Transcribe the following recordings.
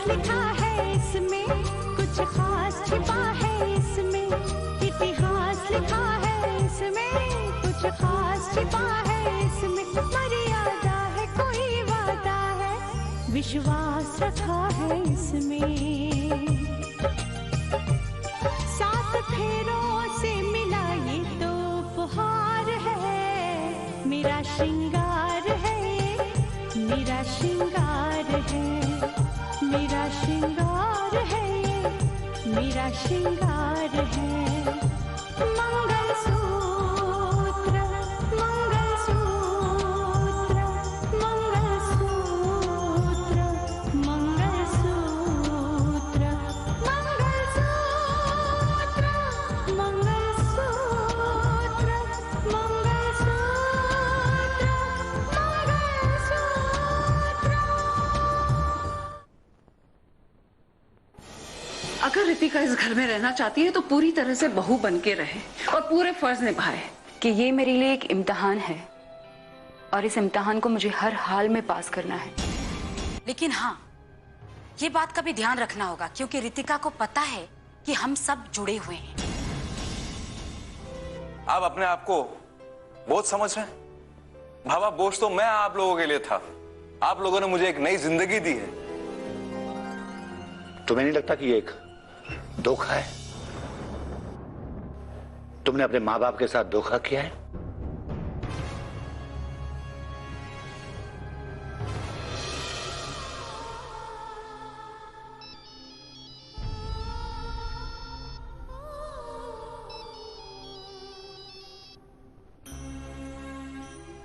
लिखा है इसमें, कुछ खास छिपा है इसमें, इतिहास लिखा है इसमें, कुछ खास छिपा है इसमें, मर्यादा है कोई वादा है, विश्वास रखा है इसमें। सात फेरों से मिला ये तो उपहार है, मेरा श्रृंगार है, मेरा श्रृंगार है, मेरा श्रृंगार है, मेरा श्रृंगार है। मंगलसूत्र, मंगलसूत्र, मंगलसूत्र, मंगलसूत्र, मंगलसूत्र, मंगलसूत्र, अगर रितिका इस घर में रहना चाहती है तो पूरी तरह से बहू बन के रहे और पूरे फर्ज निभाए। कि ये मेरे लिए एक इम्तिहान है और इस इम्तिहान को मुझे हर हाल में पास करना है। लेकिन हाँ, ये बात का भी ध्यान रखना होगा क्योंकि रितिका को पता है कि हम सब जुड़े हुए हैं। आप अपने आप को बोझ समझ रहे हैं? भावा, बोझ तो मैं आप लोगों के लिए था। आप लोगों ने मुझे एक नई जिंदगी दी है। तुम्हें नहीं लगता कि ये एक धोखा है? तुमने अपने माँ बाप के साथ धोखा किया है?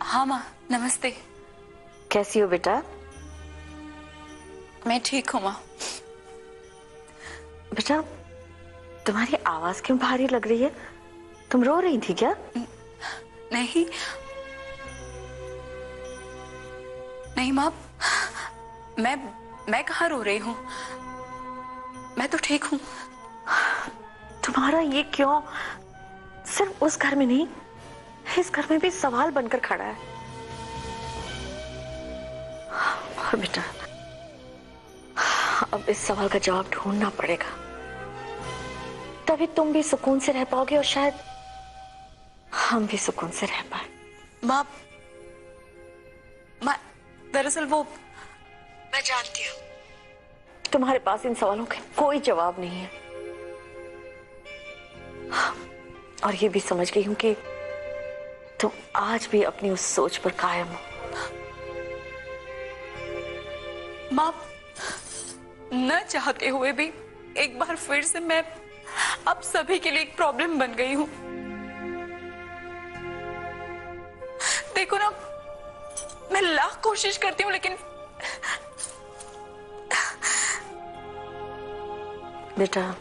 हाँ माँ, नमस्ते। कैसी हो बेटा? मैं ठीक हूँ माँ। बेटा, तुम्हारी आवाज क्यों भारी लग रही है? तुम रो रही थी क्या? नहीं नहीं माँ, मैं कहाँ रो रही हूँ, मैं तो ठीक हूँ। तुम्हारा ये क्यों सिर्फ उस घर में नहीं, इस घर में भी सवाल बनकर खड़ा है। और बेटा, अब इस सवाल का जवाब ढूंढना पड़ेगा, तभी तुम भी सुकून से रह पाओगे और शायद हम भी सुकून से रह पाए। माँ, दरअसल वो, मैं जानती हूँ तुम्हारे पास इन सवालों के कोई जवाब नहीं है, और ये भी समझ गई हूं कि तुम आज भी अपनी उस सोच पर कायम हो। माँ, न चाहते हुए भी एक बार फिर से मैं आप सभी के लिए एक प्रॉब्लम बन गई हूँ। देखो ना, मैं लाख कोशिश करती हूँ लेकिन बेटा,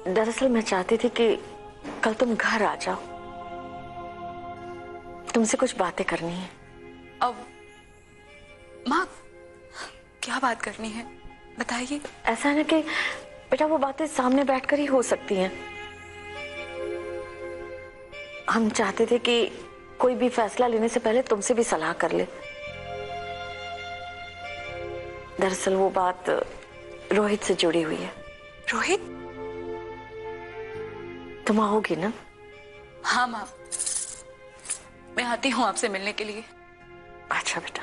दरअसल मैं चाहती थी कि कल तुम घर आ जाओ, तुमसे कुछ बातें करनी है। अब माँ, क्या बात करनी है बताइए। ऐसा है ना कि बेटा, वो बातें सामने बैठकर ही हो सकती हैं। हम चाहते थे कि कोई भी फैसला लेने से पहले तुमसे भी सलाह कर ले। दरअसल वो बात रोहित से जुड़ी हुई है। रोहित? तुम आओगी ना? हाँ माँ, मैं आती हूँ आपसे मिलने के लिए। अच्छा बेटा।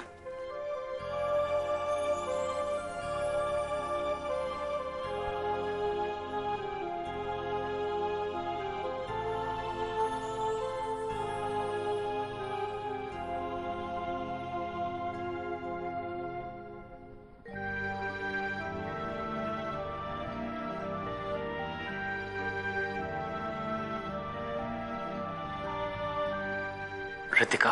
रितिका।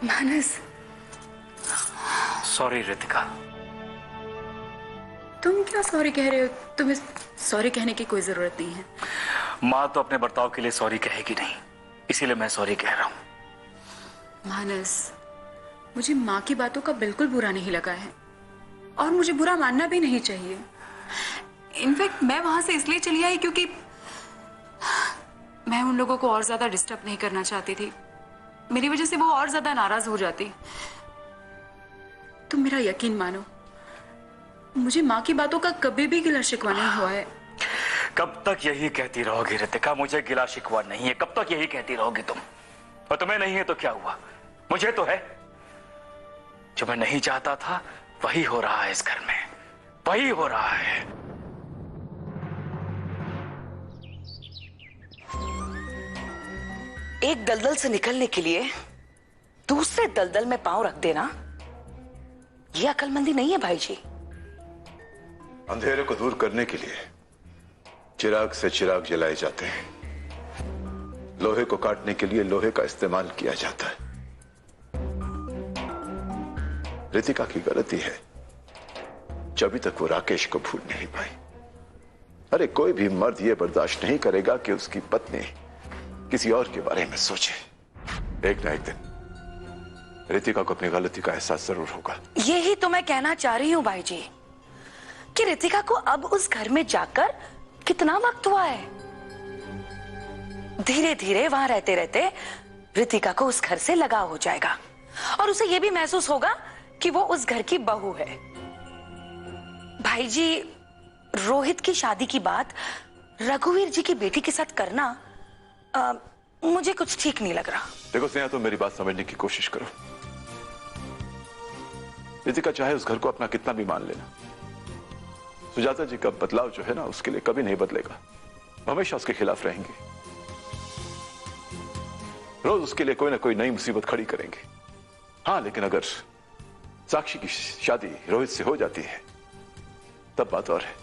मानस। सॉरी रितिका। तुम क्या सॉरी कह रहे हो? तुम्हें सॉरी कहने की कोई जरूरत नहीं है। माँ तो अपने बर्ताव के लिए सॉरी कहेगी नहीं, इसीलिए मैं सॉरी कह रहा हूँ। मानस, मुझे माँ की बातों का बिल्कुल बुरा नहीं लगा है और मुझे बुरा मानना भी नहीं चाहिए। इनफैक्ट मैं वहां से इसलिए चली आई क्योंकि मैं उन लोगों को और ज्यादा डिस्टर्ब नहीं करना चाहती थी। मेरी वजह से वो और ज्यादा नाराज हो जाती। तुम मेरा यकीन मानो, मुझे माँ की बातों का कभी भी गिला शिकवा नहीं हुआ है। कब तक यही कहती रहोगी रितिका, मुझे गिला शिकवा नहीं है? कब तक यही कहती रहोगी तुम? और तुम्हें नहीं है तो क्या हुआ, मुझे तो है। जो मैं नहीं चाहता था वही हो रहा है इस घर में, वही हो रहा है। एक दलदल से निकलने के लिए दूसरे दलदल में पांव रख देना, यह अकलमंदी नहीं है भाई जी। अंधेरे को दूर करने के लिए चिराग से चिराग जलाए जाते हैं, लोहे को काटने के लिए लोहे का इस्तेमाल किया जाता है। रितिका की गलती है जब तक वो राकेश को भूल नहीं पाई। अरे कोई भी मर्द ये बर्दाश्त नहीं करेगा कि उसकी पत्नी किसी और के बारे में सोचे। एक ना एक दिन रितिका को अपनी गलती का एहसास जरूर होगा। यही तो मैं कहना चाह रही हूँ भाई जी कि रितिका को अब उस घर में जाकर कितना वक्त हुआ है। धीरे धीरे वहां रहते रहते रितिका को उस घर से लगाव हो जाएगा और उसे यह भी महसूस होगा कि वो उस घर की बहू है। भाई जी, रोहित की शादी की बात रघुवीर जी की बेटी के साथ करना मुझे कुछ ठीक नहीं लग रहा। देखो स्नेहा, तुम मेरी बात समझने की कोशिश करो। रितिका चाहे उस घर को अपना कितना भी मान लेना, सुजाता जी का बदलाव जो है ना उसके लिए कभी नहीं बदलेगा। हमेशा उसके खिलाफ रहेंगे, रोज उसके लिए कोई ना कोई नई मुसीबत खड़ी करेंगे। हाँ, लेकिन अगर साक्षी की शादी रोहित से हो जाती है तब बात और है।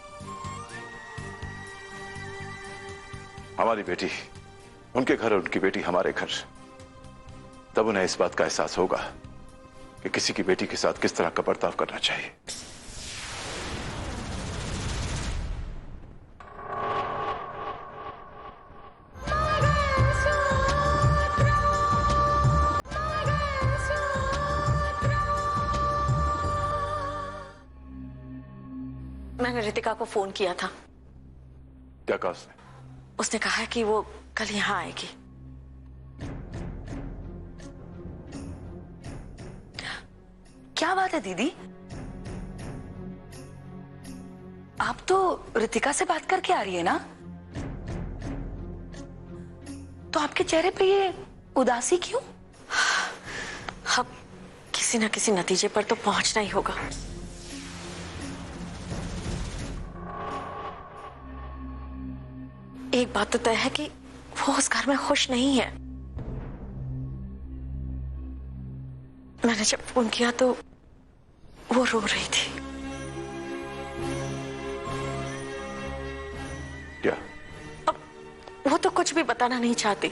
हमारी बेटी उनके घर और उनकी बेटी हमारे घर, तब उन्हें इस बात का एहसास होगा कि किसी की बेटी के साथ किस तरह का बर्ताव करना चाहिए। मैंने रितिका को फोन किया था। क्या कहा उसने? उसने कहा है कि वो कल यहां आएगी। क्या बात है दीदी, आप तो रितिका से बात करके आ रही है ना, तो आपके चेहरे पे ये उदासी क्यों? अब किसी न किसी नतीजे पर तो पहुंचना ही होगा। एक बात तो तय है कि वो उस घर में खुश नहीं है। मैंने जब फोन किया तो वो रो रही थी। क्या? अब वो तो कुछ भी बताना नहीं चाहती,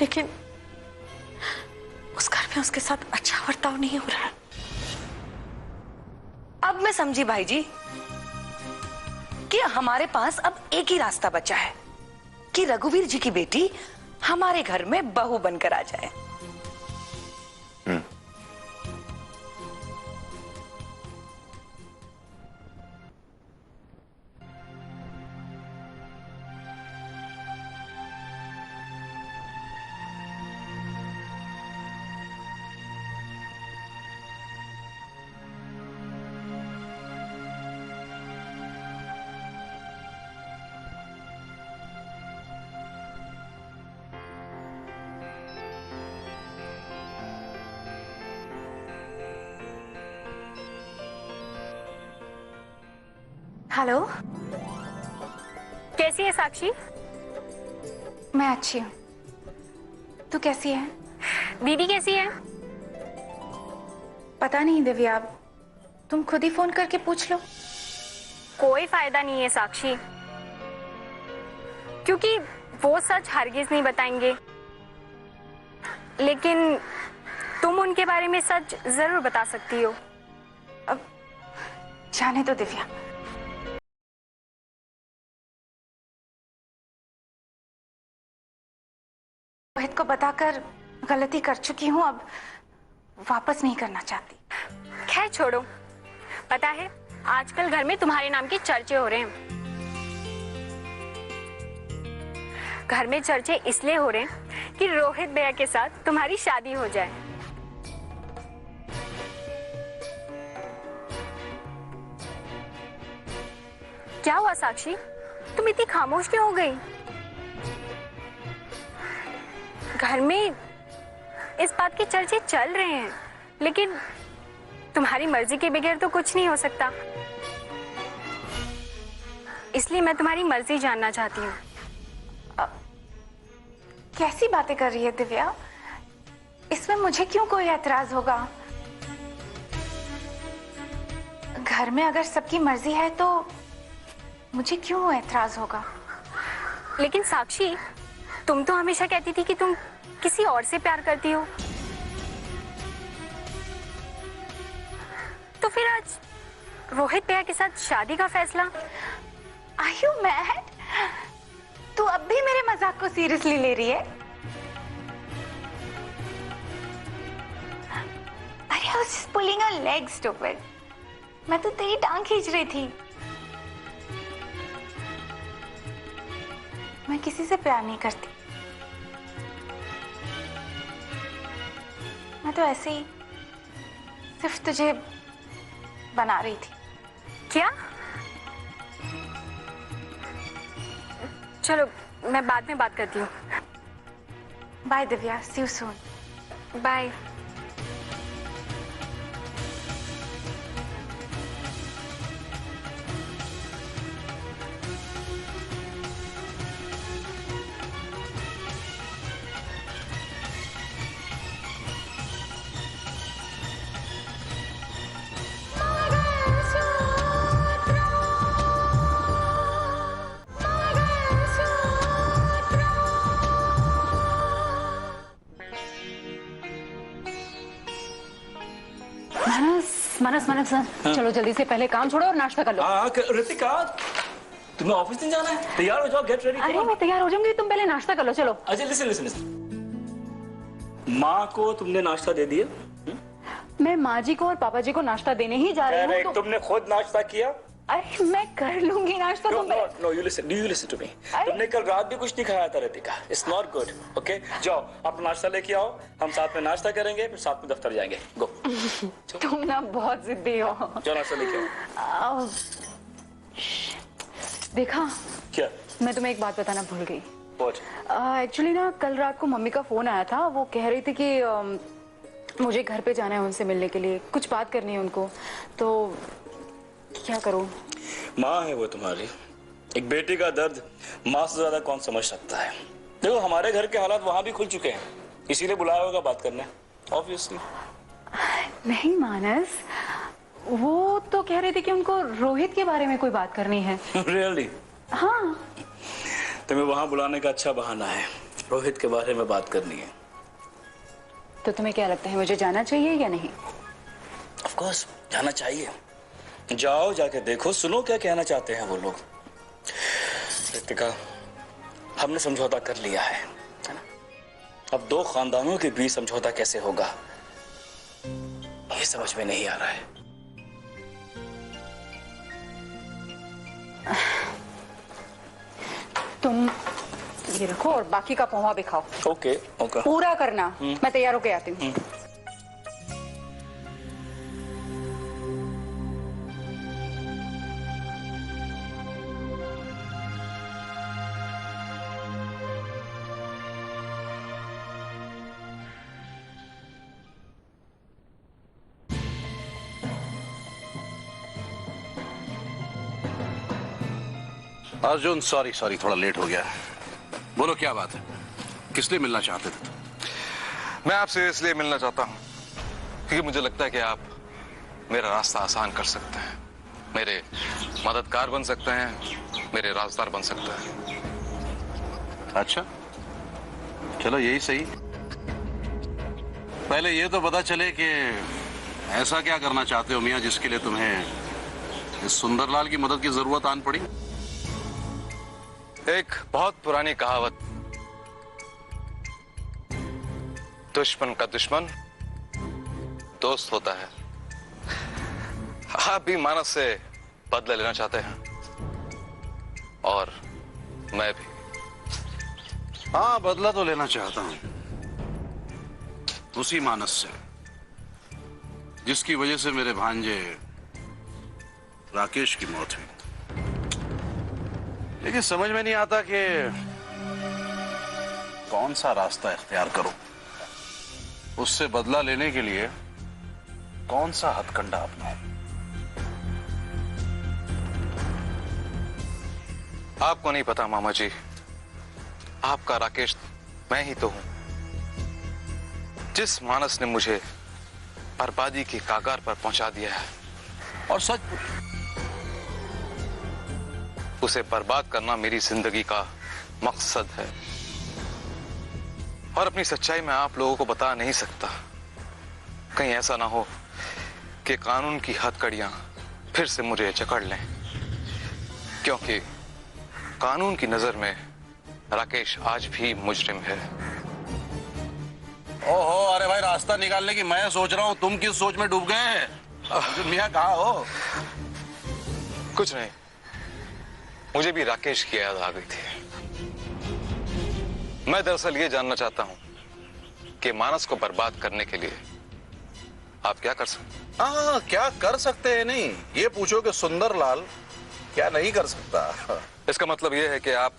लेकिन उस घर में उसके साथ अच्छा बर्ताव नहीं हो रहा है। अब मैं समझी भाई जी कि हमारे पास अब एक ही रास्ता बचा है कि रघुवीर जी की बेटी हमारे घर में बहू बनकर आ जाए। हेलो, कैसी है साक्षी? मैं अच्छी हूँ, तू कैसी है? दीदी कैसी है? पता नहीं दिव्या, तुम खुद ही फोन करके पूछ लो। कोई फायदा नहीं है साक्षी, क्योंकि वो सच हरगिज नहीं बताएंगे, लेकिन तुम उनके बारे में सच जरूर बता सकती हो। अब जाने दो दिव्या, रोहित को बताकर गलती कर चुकी हूँ, अब वापस नहीं करना चाहती। खैर छोड़ो, पता है आजकल घर में तुम्हारे नाम के चर्चे हो रहे हैं। घर में चर्चे इसलिए हो रहे हैं कि रोहित भैया के साथ तुम्हारी शादी हो जाए। क्या हुआ साक्षी, तुम इतनी खामोश क्यों हो गई? घर में इस बात के चर्चे चल रहे हैं, लेकिन तुम्हारी मर्जी के बगैर तो कुछ नहीं हो सकता। इसलिए मैं तुम्हारी मर्जी जानना चाहती हूँ। कैसी बातें कर रही है दिव्या? इसमें मुझे क्यों कोई एतराज होगा? घर में अगर सबकी मर्जी है तो मुझे क्यों एतराज होगा? लेकिन साक्षी, तुम तो हमेशा कहती थी कि तुम किसी और से प्यार करती हो, तो फिर आज रोहित भैया के साथ शादी का फैसला? Are you mad? तू अब भी मेरे मजाक को सीरियसली ले रही है? अरे I was just pulling a leg, stupid. मैं तो तेरी टांग खींच रही थी। मैं किसी से प्यार नहीं करती, मैं तो ऐसे ही सिर्फ तुझे बना रही थी। क्या? चलो, मैं बाद में बात करती हूँ। Bye Divya, see you soon. Bye. Manas Manas चलो जल्दी से पहले काम छोड़ो और नाश्ता कर लो। रितिका, तुम्हें ऑफिस नहीं जाना है? तैयार हो जाओ, गेट रेडी। अरे मैं तैयार हो जाऊंगी, तुम पहले नाश्ता कर लो। चलो। अच्छा लिसन लिसन लिसन, माँ को तुमने नाश्ता दे दिया? मैं माँ जी को और पापा जी को नाश्ता देने ही जा रही हूँ। तो... तुमने खुद नाश्ता किया? अरे मैं कर लूंगी नाश्ता। No you listen, do you listen to me? तुमने कल रात भी कुछ नहीं खाया था Ritika. It's not good. Okay, जाओ अपना नाश्ता लेके आओ, हम साथ में नाश्ता करेंगे, फिर साथ में दफ्तर जाएंगे। गो। तुम ना बहुत जिद्दी हो। जाओ नाश्ता लेके आओ। देखा क्या? मैं तुम्हें एक बात बताना भूल गई। एक्चुअली ना कल रात को मम्मी का फोन आया था, वो कह रही थी कि मुझे घर पे जाना है उनसे मिलने के लिए, कुछ बात करनी है उनको। तो क्या करूं? माँ है वो तुम्हारी, एक बेटी का दर्द माँ से ज्यादा कौन समझ सकता है। देखो हमारे घर के हालात वहां भी खुल चुके हैं, इसीलिए बुलाया होगा बात करने, ऑब्वियसली। नहीं मानस, वो तो कह रहे थे कि उनको रोहित के बारे में कोई बात करनी है। रियली? हाँ। तुम्हें वहां बुलाने का अच्छा बहाना है, रोहित के बारे में बात करनी है। तो तुम्हें क्या लगता है, मुझे जाना चाहिए या नहीं? ऑफ कोर्स जाना चाहिए। जाओ, जाके देखो, सुनो क्या कहना चाहते हैं वो लोग। रितिका, हमने समझौता कर लिया है ना? अब दो खानदानों के बीच समझौता कैसे होगा ये समझ में नहीं आ रहा है। तुम ये रखो और बाकी का पोहा भी खाओ। ओके ओके, पूरा करना। मैं तैयार होके आती हूँ। अर्जुन, सॉरी थोड़ा लेट हो गया। बोलो क्या बात है, किस लिए मिलना चाहते थे? मैं आपसे इसलिए मिलना चाहता हूं क्योंकि मुझे लगता है कि आप मेरा रास्ता आसान कर सकते हैं, मेरे मददगार बन सकते हैं, मेरे राजदार बन सकते हैं। अच्छा चलो यही सही। पहले ये तो पता चले कि ऐसा क्या करना चाहते हो मियां जिसके लिए तुम्हें इस सुंदरलाल की मदद की जरूरत आन पड़ी। एक बहुत पुरानी कहावत, दुश्मन का दुश्मन दोस्त होता है। आप भी मानस से बदला लेना चाहते हैं और मैं भी। हाँ, बदला तो लेना चाहता हूं उसी मानस से जिसकी वजह से मेरे भांजे राकेश की मौत हुई। लेकिन समझ में नहीं आता कि कौन सा रास्ता इख्तियार करूं। उससे बदला लेने के लिए कौन सा हथकंडा अपनाऊं। आपको नहीं पता मामा जी, आपका राकेश मैं ही तो हूं। जिस मानस ने मुझे बर्बादी के कागार पर पहुंचा दिया है, और सच उसे बर्बाद करना मेरी जिंदगी का मकसद है। और अपनी सच्चाई मैं आप लोगों को बता नहीं सकता। कहीं ऐसा ना हो कि कानून की हथकड़ियां फिर से मुझे जकड़ लें, क्योंकि कानून की नजर में राकेश आज भी मुजरिम है। ओहो, अरे भाई, रास्ता निकालने की मैं सोच रहा हूँ, तुम किस सोच में डूब गए हैं? मियां कहाँ हो? कुछ नहीं, मुझे भी राकेश की याद आ गई थी। मैं दरअसल ये जानना चाहता हूं कि मानस को बर्बाद करने के लिए आप क्या कर सकते? हाँ, क्या कर सकते हैं नहीं, ये पूछो कि सुंदरलाल क्या नहीं कर सकता। इसका मतलब ये है कि आप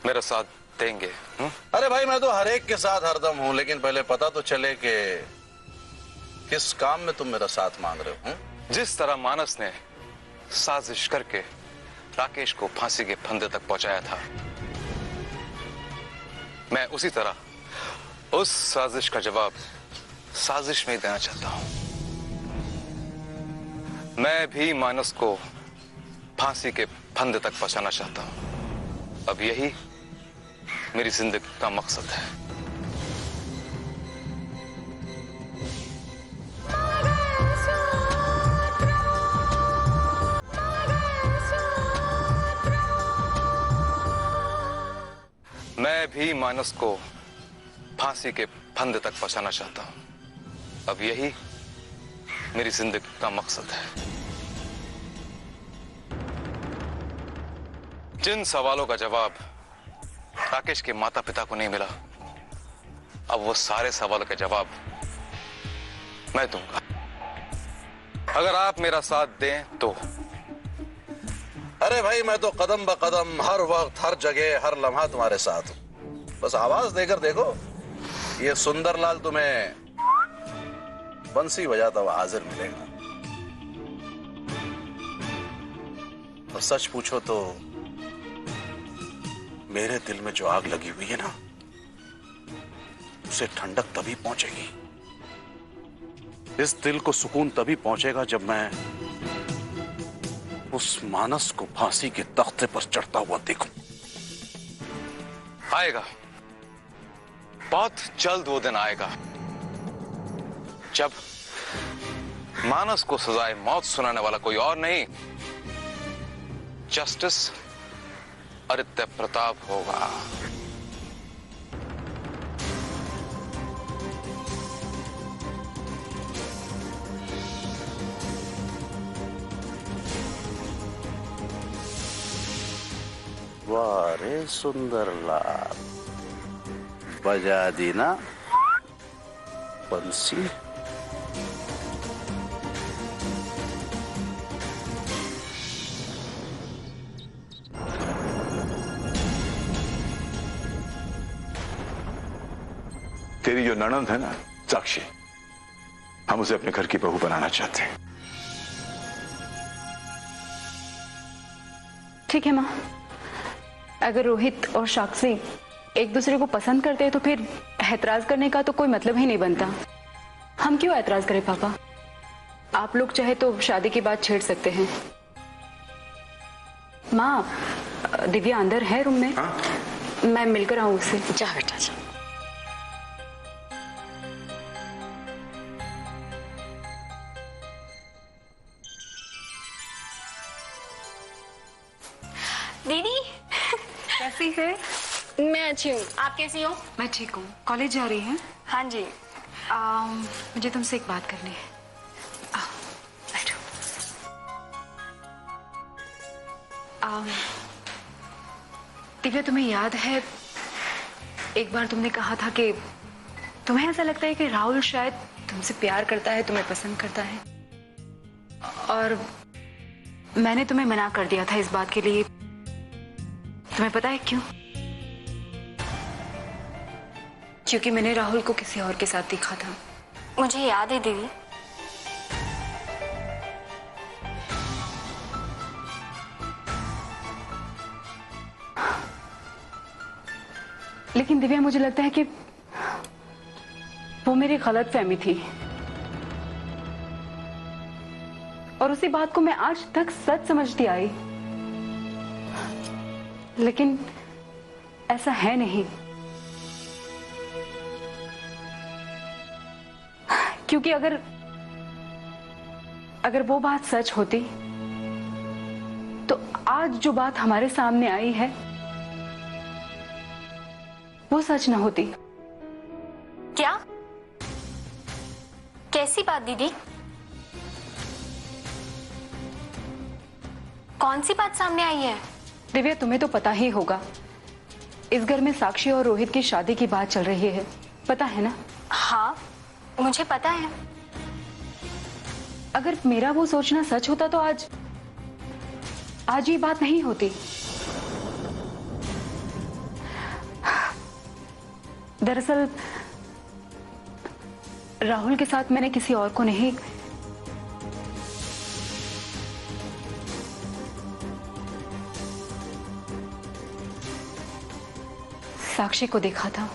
मेरा साथ देंगे? अरे भाई, मैं तो हर एक के साथ हरदम हूँ, लेकिन पहले पता तो चले कि किस काम में तुम मेरा साथ मांग रहे हो। जिस तरह मानस ने साजिश करके राकेश को फांसी के फंदे तक पहुंचाया था, मैं उसी तरह उस साजिश का जवाब साजिश में ही देना चाहता हूं। मैं भी मानस को फांसी के फंदे तक पहुंचाना चाहता हूं। अब यही मेरी जिंदगी का मकसद है। मैं भी मानस को फांसी के फंदे तक पहुंचाना चाहता हूं। अब यही मेरी जिंदगी का मकसद है। जिन सवालों का जवाब राकेश के माता पिता को नहीं मिला, अब वो सारे सवालों के जवाब मैं दूंगा। अगर आप मेरा साथ दें तो। अरे भाई, मैं तो कदम ब कदम, हर वक्त, हर जगह, हर लम्हा तुम्हारे साथ हूं। बस आवाज देकर देखो, ये सुंदरलाल तुम्हें बंसी बजाता हुआ हाजिर मिलेगा। और सच पूछो तो मेरे दिल में जो आग लगी हुई है ना, उसे ठंडक तभी पहुंचेगी, इस दिल को सुकून तभी पहुंचेगा जब मैं उस मानस को फांसी के तख्ते पर चढ़ता हुआ देखूं। आएगा, बहुत जल्द वो दिन आएगा जब मानस को सजाए मौत सुनाने वाला कोई और नहीं, जस्टिस आदित्य प्रताप होगा। वाह रे सुंदरलाल, बजा दी ना बंसी। तेरी जो ननंद है ना साक्षी, हम उसे अपने घर की बहू बनाना चाहते हैं। ठीक है माँ, अगर रोहित और साक्षी एक दूसरे को पसंद करते हैं तो फिर ऐतराज करने का तो कोई मतलब ही नहीं बनता। हम क्यों ऐतराज करें पापा? आप लोग चाहे तो शादी की बात छेड़ सकते हैं। माँ, दिव्या अंदर है रूम में। हाँ? मैं मिलकर आऊं उससे। जा बेटा जा। दीदी कैसी है? मैं अच्छी हूँ, आप कैसी हो? मैं ठीक हूँ। कॉलेज जा रही हैं? हाँ जी। मुझे तुमसे एक बात करनी है। बैठो। दिव्या, तुम्हें याद है एक बार तुमने कहा था कि तुम्हें ऐसा लगता है कि राहुल शायद तुमसे प्यार करता है, तुम्हें पसंद करता है, और मैंने तुम्हें मना कर दिया था इस बात के लिए तुम्हें पता है क्यों? क्योंकि मैंने राहुल को किसी और के साथ देखा था। मुझे याद है दीदी। लेकिन दिव्या, मुझे लगता है कि वो मेरी गलत फहमी थी, और उसी बात को मैं आज तक सच समझती आई। लेकिन ऐसा है नहीं, क्योंकि अगर वो बात सच होती तो आज जो बात हमारे सामने आई है वो सच ना होती। क्या? कैसी बात दीदी? कौन सी बात सामने आई है? दिव्या, तुम्हें तो पता ही होगा, इस घर में साक्षी और रोहित की शादी की बात चल रही है, पता है ना? हाँ, मुझे पता है। अगर मेरा वो सोचना सच होता तो आज ये बात नहीं होती। दरअसल राहुल के साथ मैंने किसी और को नहीं, साक्षी को देखा था।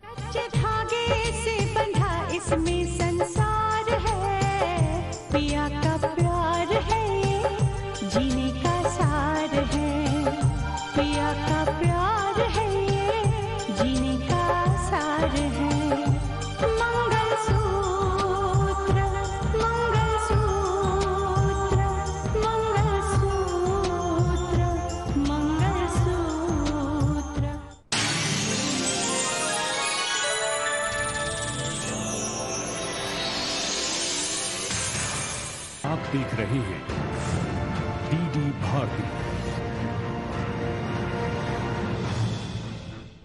कच्चे धागे से बंधा इसमें संसार है, पिया का प्यार है, जीने का सार है, पिया का प्यार है, जीने का सार है। मंगलसूत्र मंगलसूत्र मंगलसूत्र मंगलसूत्र। आप देख रहे हैं डीडी भारती।